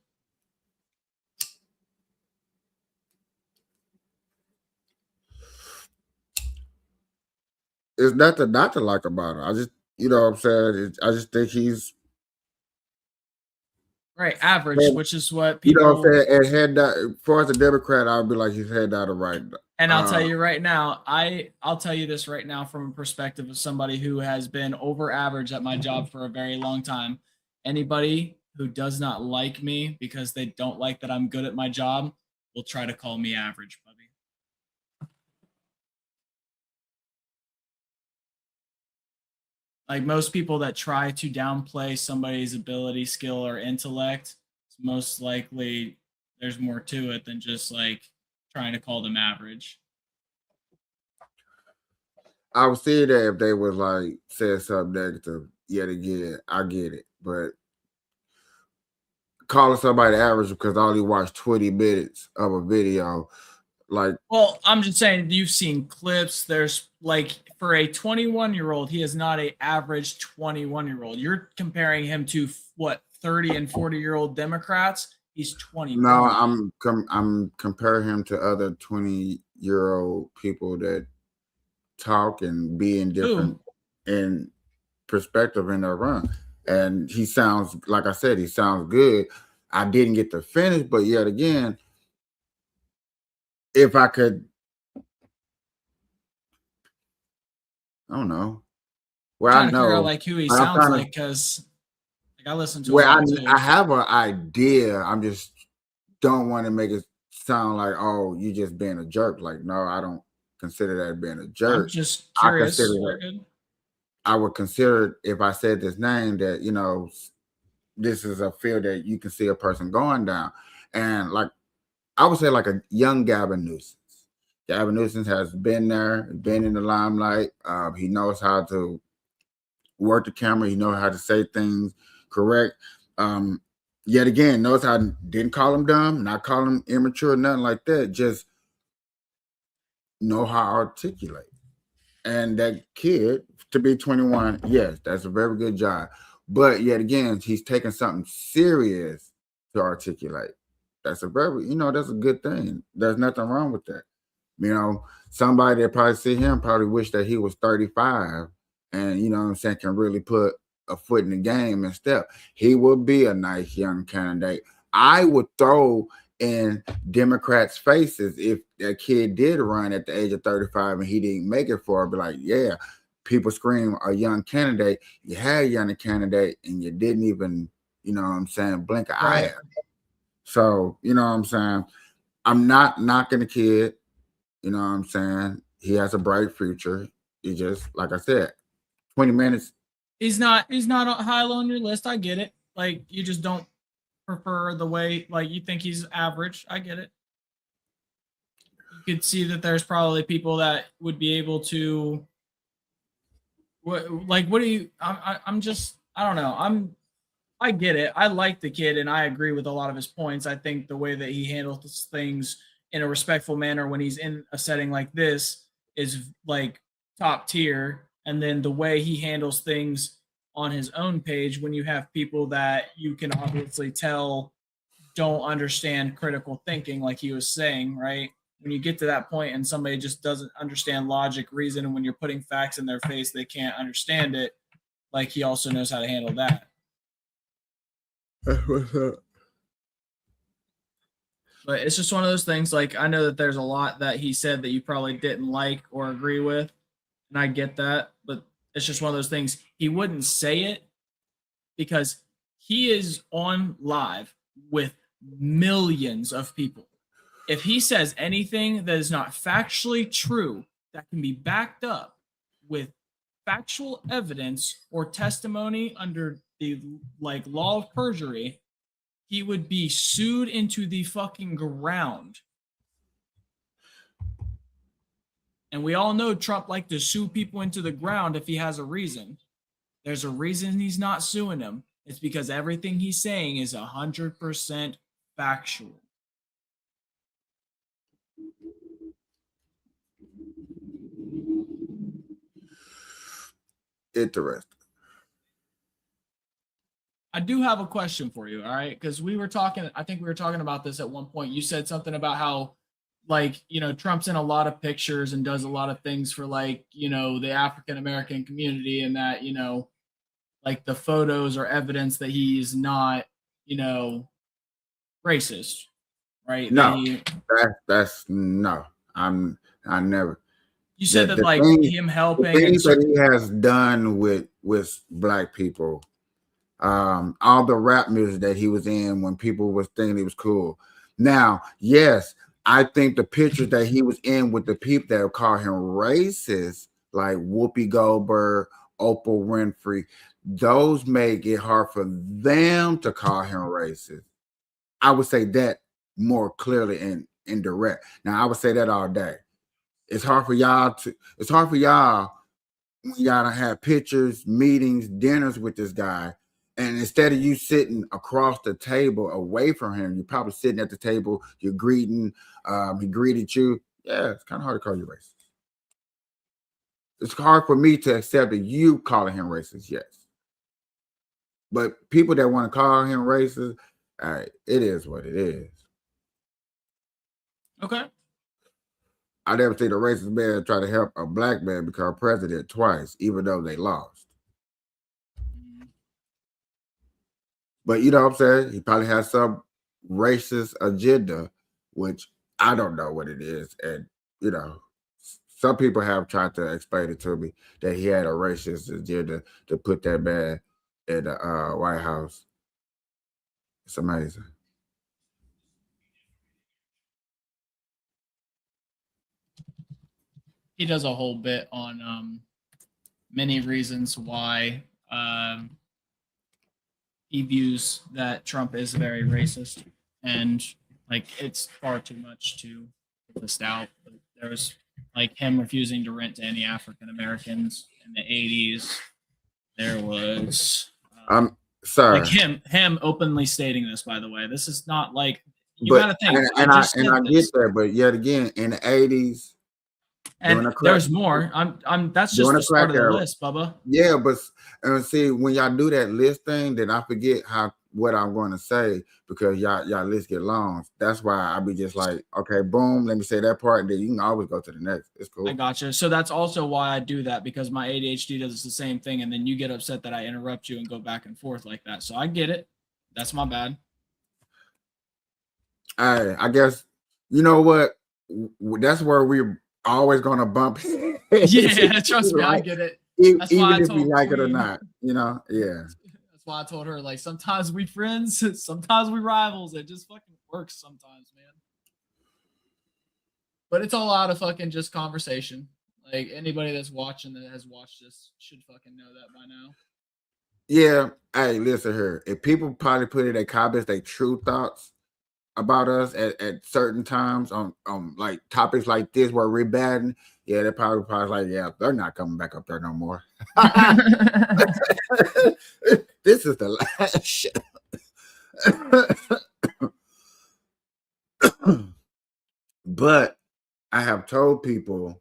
It's nothing not to like about him. I just, what I'm saying. I just think he's right, average, which is what people. What I'm saying. And head down, for as a Democrat, I would be like he's head down the right. And I'll tell you right now, I'll tell you this right now from a perspective of somebody who has been over average at my job for a very long time. Anybody who does not like me because they don't like that I'm good at my job will try to call me average, buddy. Like most people that try to downplay somebody's ability, skill, or intellect, it's most likely there's more to it than just like trying to call them average. I would see that if they was like said something negative yet again. I get it, but calling somebody average because I only watched 20 minutes of a video, like. Well, I'm just saying you've seen clips. There's like for a 21-year-old, he is not a average 21-year-old. You're comparing him to what 30 and 40-year-old Democrats. He's 20. No, I'm comparing him to other 20-year-old people that talk and be in different in perspective in their run. And he sounds, like I said, he sounds good. I didn't get to finish, but yet again, if I could, I don't know. Well, I know, figure out like who he sounds like because I listened to. Well, I have an idea. I'm just don't want to make it sound like, oh, you just being a jerk. Like, no, I don't consider that being a jerk. I'm just curious. I would consider if I said this name that this is a field that you can see a person going down, and like I would say like a young Gavin Newsom. Gavin Newsom has been there, been in the limelight. He knows how to work the camera. He knows how to say things correct. Yet again, notice how I didn't call him dumb, not call him immature, nothing like that. Just know how to articulate. And that kid, to be 21, yes, that's a very good job. But yet again, he's taking something serious to articulate. That's a that's a good thing. There's nothing wrong with that. Somebody that probably see him probably wish that he was 35 and, can really put a foot in the game and step. He would be a nice young candidate. I would throw in Democrats' faces if that kid did run at the age of 35 and he didn't make it for it. Be like, yeah, people scream a young candidate. You had a young candidate and you didn't even, blink an eye. So, I'm not knocking the kid. He has a bright future. He just, like I said, 20 minutes. He's not high on your list. I get it. Like you just don't prefer the way, like you think he's average. I get it. You could see that there's probably people that would be able to. What do you? I'm just. I don't know. I get it. I like the kid, and I agree with a lot of his points. I think the way that he handles things in a respectful manner when he's in a setting like this is like top tier. And then the way he handles things on his own page when you have people that you can obviously tell don't understand critical thinking, like he was saying, right? When you get to that point and somebody just doesn't understand logic, reason, and when you're putting facts in their face, they can't understand it. Like he also knows how to handle that. That's what's up. But it's just one of those things. Like I know that there's a lot that he said that you probably didn't like or agree with, and I get that. But it's just one of those things. He wouldn't say it because he is on live with millions of people. If he says anything that is not factually true, that can be backed up with factual evidence or testimony under the like law of perjury, he would be sued into the fucking ground. And we all know Trump liked to sue people into the ground if he has a reason. There's a reason he's not suing them. It's because everything he's saying is 100% factual. Interesting. I do have a question for you, all right? Because I think we were talking about this at one point. You said something about how, like, Trump's in a lot of pictures and does a lot of things for, like, the African American community, and that, like the photos are evidence that he's not, racist, right? No, that's no. I never. You said that the like thing- him The helping things that he has done with black people, all the rap music that he was in when people was thinking he was cool. Now, yes, I think the pictures that he was in with the people that call him racist, like Whoopi Goldberg, Oprah Winfrey, those make it hard for them to call him racist. I would say that more clearly and indirect. Now, I would say that all day. It's hard for y'all when y'all don't have pictures, meetings, dinners with this guy. And instead of you sitting across the table away from him, you're probably sitting at the table, you're greeting, he greeted you. Yeah, it's kind of hard to call you racist. It's hard for me to accept that you calling him racist, yes. But people that want to call him racist, all right, it is what it is. Okay. I never seen a racist man try to help a black man become president twice, even though they lost. But you know what I'm saying? He probably has some racist agenda, which I don't know what it is. And, some people have tried to explain it to me that he had a racist agenda to put that man in the White House. It's amazing. He does a whole bit on many reasons why he views that Trump is very racist, and like it's far too much to list out. But there was like him refusing to rent to any African Americans in the 80s. There was sorry. like him openly stating this. By the way, this is not like you But, gotta think. and I get that, but yet again, in the 80s, and there's more. I'm that's just the start of the list, Bubba. Yeah, but see, when y'all do that list thing, then I forget what I'm going to say because y'all list get long. That's why I be just like, okay, boom, let me say that part, and then you can always go to the next. It's cool. I gotcha. So that's also why I do that, because my ADHD does the same thing, and then you get upset that I interrupt you and go back and forth like that. So I get it. That's my bad. I guess you know what? That's where we're always gonna bump. Yeah, trust me, I get it. That's Even why I if we told like it or Queen. not, yeah. That's why I told her, like, sometimes we friends, sometimes we rivals. It just fucking works sometimes, man. But it's a lot of fucking just conversation. Like anybody that's watching that has watched this should fucking know that by now. Yeah, Hey, listen here. If people probably put in their comments their true thoughts about us at certain times on like topics like this where we're batting, yeah, they're probably like, yeah, they're not coming back up there no more. This is the last show. But I have told people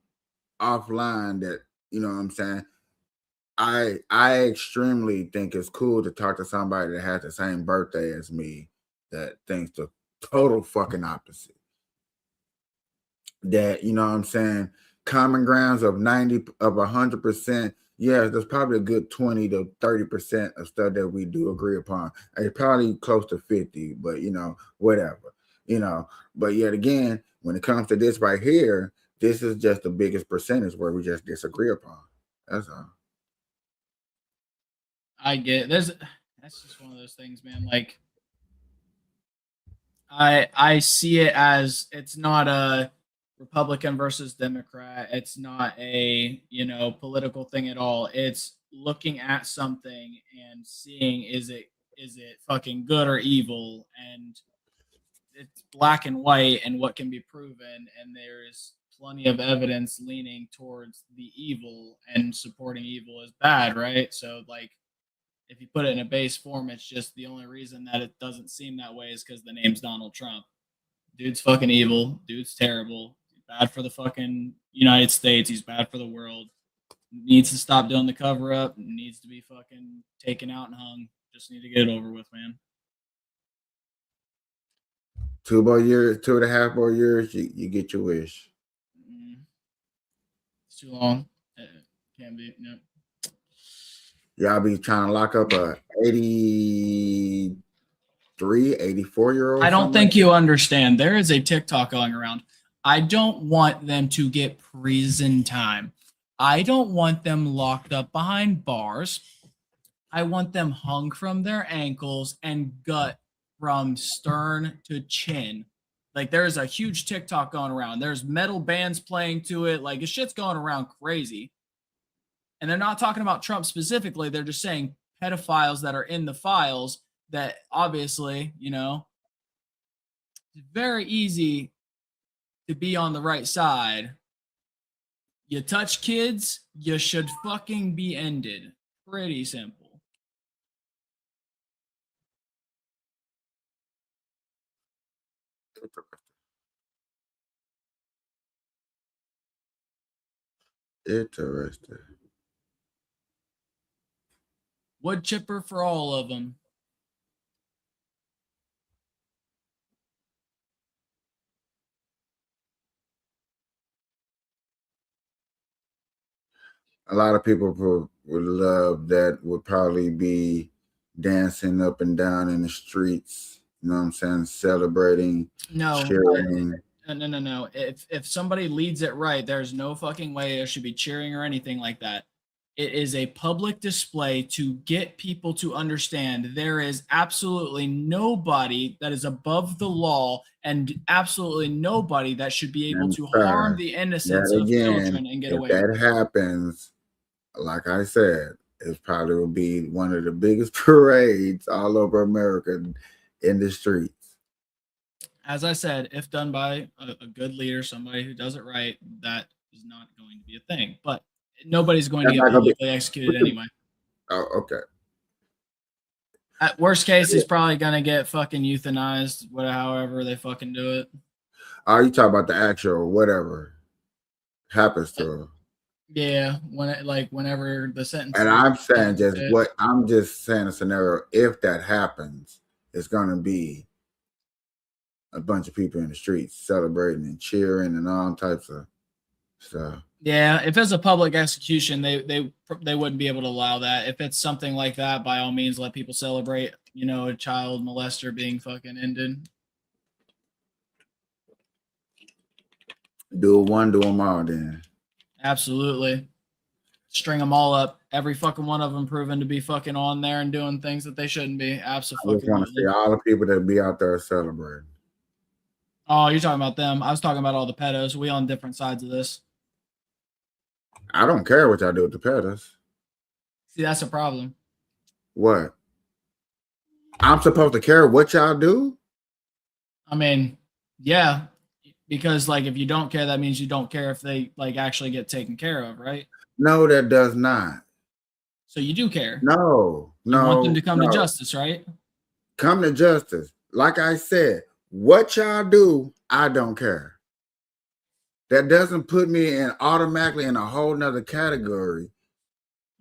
offline that, you know what I'm saying, I extremely think it's cool to talk to somebody that has the same birthday as me that thinks the total fucking opposite. That, you know what I'm saying, common grounds of 100%. Yeah, there's probably a good 20 to 30% of stuff that we do agree upon. It's probably close to 50, but you know, whatever. You know, but yet again, when it comes to this right here, this is just the biggest percentage where we just disagree upon. That's all. I get that's just one of those things, man. Like I see it as it's not a Republican versus Democrat. It's not a, political thing at all. It's looking at something and seeing is it fucking good or evil, and it's black and white and what can be proven, and there's plenty of evidence leaning towards the evil and supporting evil is bad, right? So like if you put it in a base form, it's just the only reason that it doesn't seem that way is because the name's Donald Trump. Dude's fucking evil. Dude's terrible. He's bad for the fucking United States. He's bad for the world. Needs to stop doing the cover up. Needs to be fucking taken out and hung. Just need to get it over with, man. 2 more years, 2.5 more years, you get your wish. It's too long. Can't be. No. Y'all be trying to lock up a 83, 84-year-old. I don't think you understand. There is a TikTok going around. I don't want them to get prison time. I don't want them locked up behind bars. I want them hung from their ankles and gut from stern to chin. Like there's a huge TikTok going around. There's metal bands playing to it. Like this shit's going around crazy. And they're not talking about Trump specifically. They're just saying pedophiles that are in the files that obviously, it's very easy to be on the right side. You touch kids, you should fucking be ended. Pretty simple. Interesting. Wood chipper for all of them. A lot of people would love that, would probably be dancing up and down in the streets, you know what I'm saying, celebrating, cheering. No. If somebody leads it right, there's no fucking way there should be cheering or anything like that. It is a public display to get people to understand there is absolutely nobody that is above the law and absolutely nobody that should be able to harm the innocence of children and get away with it. If that happens, like I said, it probably will be one of the biggest parades all over America in the streets. As I said, if done by a good leader, somebody who does it right, that is not going to be a thing. But nobody's going to get publicly executed anyway. Oh, okay. At worst case, he's probably going to get fucking euthanized, however they fucking do it. Oh, you talk about the actual whatever happens to him. Yeah, whenever the sentence. And I'm saying I'm just saying a scenario. If that happens, it's going to be a bunch of people in the streets celebrating and cheering and all types of stuff. Yeah, if it's a public execution, they wouldn't be able to allow that. If it's something like that, by all means, let people celebrate. A child molester being fucking ended. Do one, do them all, then. Absolutely. String them all up. Every fucking one of them proven to be fucking on there and doing things that they shouldn't be. Absolutely. I just want to see all the people that be out there celebrating. Oh, you're talking about them. I was talking about all the pedos. We on different sides of this. I don't care what y'all do with the pedos. See, that's a problem. What? I'm supposed to care what y'all do? I mean, yeah, because like if you don't care, that means you don't care if they like actually get taken care of, right? No, that does not. So you do care. No, You want them to come to no. justice, right? Come to justice. Like I said, what y'all do, I don't care. That doesn't put me in automatically in a whole nother category.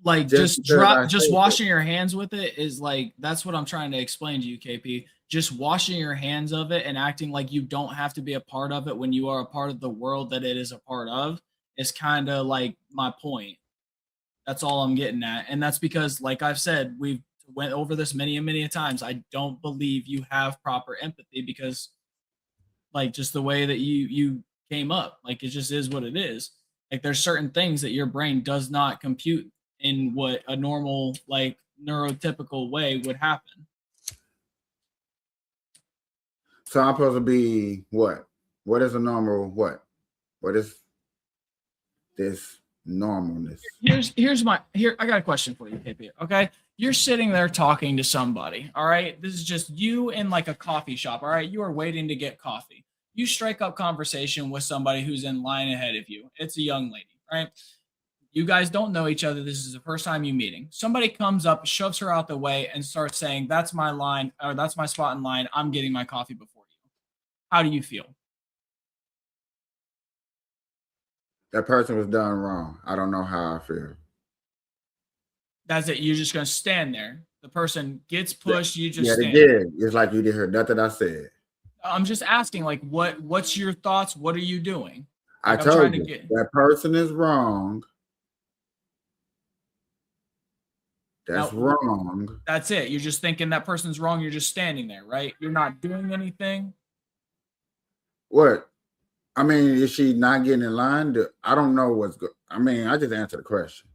Like Just just because I drop, just say washing your hands with it is like that's what I'm trying to explain to you, KP. Just washing your hands of it and acting like you don't have to be a part of it when you are a part of the world that it is a part of is kind of like my point. That's all I'm getting at. And that's because, like I've said, we've went over this many and many times. I don't believe you have proper empathy because like just the way that you came up, like it just is what it is. Like there's certain things that your brain does not compute in what a normal like neurotypical way would happen. so I'm supposed to be what? What is a normal what? What is this normalness? Here's my here I got a question for you, KP. Okay. You're sitting there talking to somebody. All right. This is just you in like a coffee shop. All right. You are waiting to get coffee. You strike up conversation with somebody who's in line ahead of you. It's a young lady, right? You guys don't know each other. This is the first time you meeting. Somebody comes up, shoves her out the way, and starts saying, "That's my line, or that's my spot in line. I'm getting my coffee before you." How do you feel? That person was done wrong. I don't know how I feel. That's it. You're just gonna stand there. The person gets pushed. You just Yeah, they stand there. did. It's like you didn't hear nothing I said. I'm just asking, like, what's your thoughts? What are you doing? I Like, I'm trying told to you get. that person is wrong. That's Now, wrong. that's it. You're just thinking that person's wrong. You're just standing there, right? You're not doing anything. What? I mean, is she not getting in line? I don't know what's good. I mean, I just answered the question.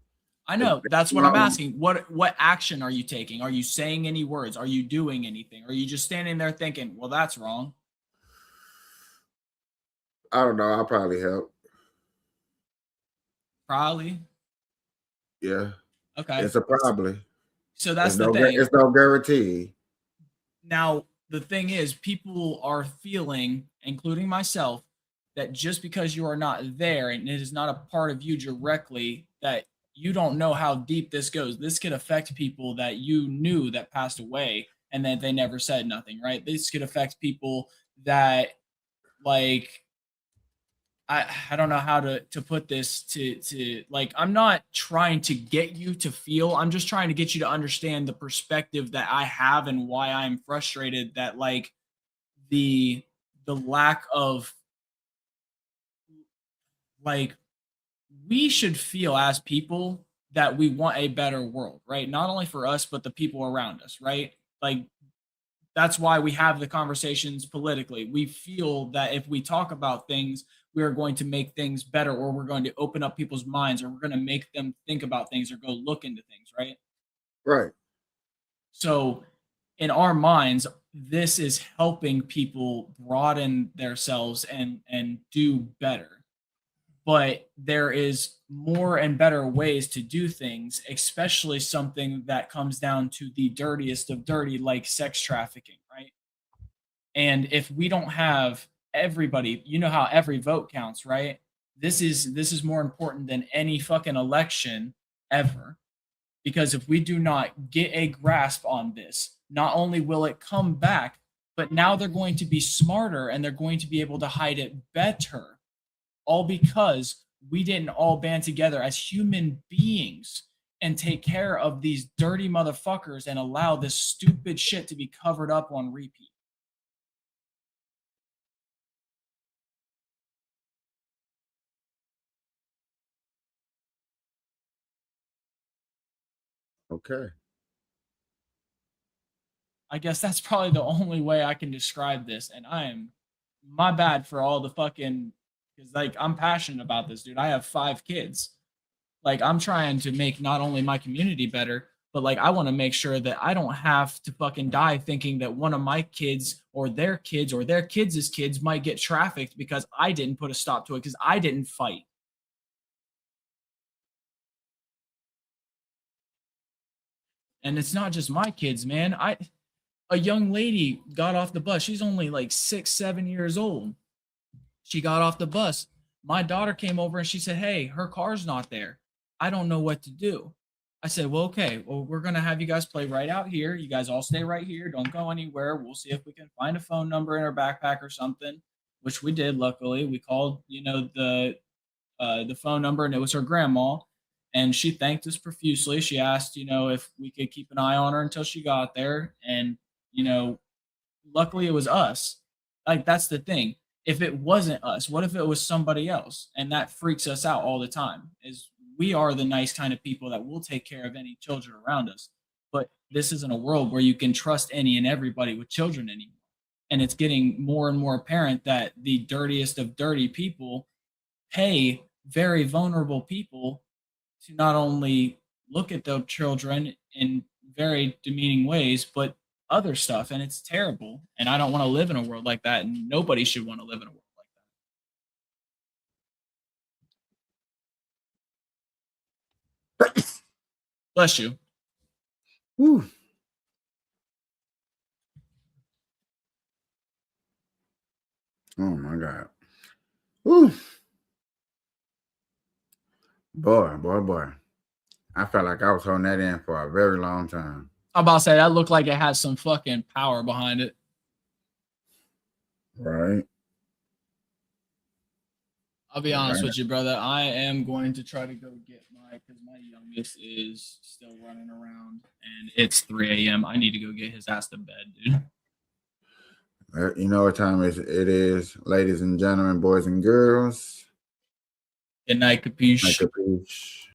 I know. That's what I'm Wrong. asking. What action are you taking? Are you saying any words? Are you doing anything? Are you just standing there thinking, well, that's wrong? I don't know. I'll probably help. Probably. Yeah. Okay. It's a probably. So that's It's the no, thing. it's no guarantee. Now, the thing is, people are feeling, including myself, that just because you are not there and it is not a part of you directly, that you don't know how deep this goes. This could affect people that you knew that passed away and that they never said nothing, right? This could affect people that like I don't know how to put this to like I'm not trying to get you to feel. I'm just trying to get you to understand the perspective that I have and why I'm frustrated that like the lack of like we should feel as people that we want a better world, right? Not only for us but the people around us, right? Like that's why we have the conversations politically. We feel that if we talk about things, we are going to make things better, or we're going to open up people's minds, or we're going to make them think about things or go look into things, right? Right. So, in our minds, this is helping people broaden themselves and do better. But there is more and better ways to do things, especially something that comes down to the dirtiest of dirty, like sex trafficking, right? And if we don't have everybody, you know how every vote counts, right? This is more important than any fucking election ever. Because if we do not get a grasp on this, not only will it come back, but now they're going to be smarter and they're going to be able to hide it better. All because we didn't all band together as human beings and take care of these dirty motherfuckers and allow this stupid shit to be covered up on repeat. Okay. I guess that's probably the only way I can describe this. And I am my bad for all the fucking because like I'm passionate about this, dude. I have 5 kids. Like I'm trying to make not only my community better, but like I want to make sure that I don't have to fucking die thinking that one of my kids or their kids' kids might get trafficked because I didn't put a stop to it because I didn't fight. And it's not just my kids, man. a young lady got off the bus. She's only like 6, 7 years old. She got off the bus. My daughter came over and she said, "Hey, her car's not there. I don't know what to do." I said, "Well, okay. Well, we're going to have you guys play right out here. You guys all stay right here. Don't go anywhere. We'll see if we can find a phone number in her backpack or something," which we did. Luckily, we called, the phone number, and it was her grandma. And she thanked us profusely. She asked, if we could keep an eye on her until she got there. And, luckily it was us. Like, that's the thing. If it wasn't us, what if it was somebody else? And that freaks us out all the time, is we are the nice kind of people that will take care of any children around us. But this isn't a world where you can trust any and everybody with children anymore. And it's getting more and more apparent that the dirtiest of dirty people pay very vulnerable people to not only look at their children in very demeaning ways, but other stuff. And it's terrible. And I don't want to live in a world like that. And nobody should want to live in a world like that. Bless you. Whew. Oh my God. Whew. Boy. I felt like I was holding that in for a very long time. I'm about to say that looked like it has some fucking power behind it. Right. I'll be honest with you, brother. I am going to try to go get because my youngest is still running around and it's 3 a.m. I need to go get his ass to bed, dude. You know what time it is, ladies and gentlemen, boys and girls. Good night, Capeash. Night, Capeash.